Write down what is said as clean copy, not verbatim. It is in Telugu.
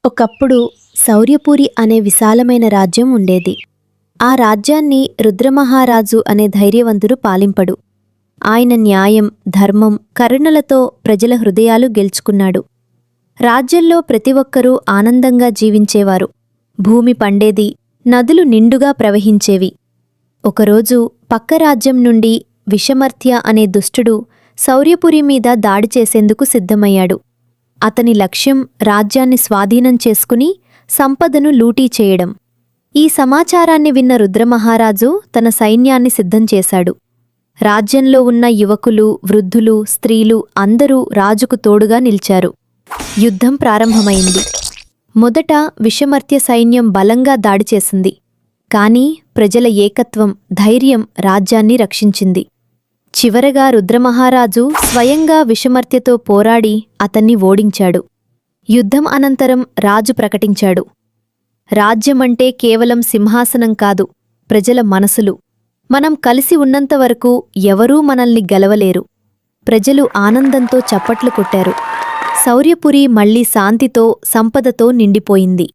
ఒకప్పుడు శౌర్యపురి అనే విశాలమైన రాజ్యం ఉండేది. ఆ రాజ్యాన్ని రుద్రమహారాజు అనే ధైర్యవంతుడు పాలింపడు. ఆయన న్యాయం, ధర్మం, కరుణలతో ప్రజల హృదయాలు గెలుచుకున్నాడు. రాజ్యంలో ప్రతి ఒక్కరూ ఆనందంగా జీవించేవారు. భూమి పండేది, నదులు నిండుగా ప్రవహించేవి. ఒకరోజు పక్క రాజ్యం నుండి విషమర్త్య అనే దుష్టుడు శౌర్యపురి మీద దాడి చేసేందుకు సిద్ధమయ్యాడు. అతని లక్ష్యం రాజ్యాన్ని స్వాధీనం చేసుకుని సంపదను లూటీ చేయడం. ఈ సమాచారాన్ని విన్న రుద్రమహారాజు తన సైన్యాన్ని సిద్ధం చేశాడు. రాజ్యంలో ఉన్న యువకులు, వృద్ధులు, స్త్రీలు అందరూ రాజుకు తోడుగా నిలిచారు. యుద్ధం ప్రారంభమైంది. మొదట విషమర్త్య సైన్యం బలంగా దాడి చేసింది. కాని ప్రజల ఏకత్వం, ధైర్యం రాజ్యాన్ని రక్షించింది. చివరగా రుద్రమహారాజు స్వయంగా విషమర్త్యతో పోరాడి అతన్ని ఓడించాడు. యుద్ధం అనంతరం రాజు ప్రకటించాడు, రాజ్యమంటే కేవలం సింహాసనం కాదు, ప్రజల మనసులు. మనం కలిసి ఉన్నంతవరకు ఎవరూ మనల్ని గెలవలేరు. ప్రజలు ఆనందంతో చప్పట్లు కొట్టారు. శౌర్యపురి మళ్లీ శాంతితో, సంపదతో నిండిపోయింది.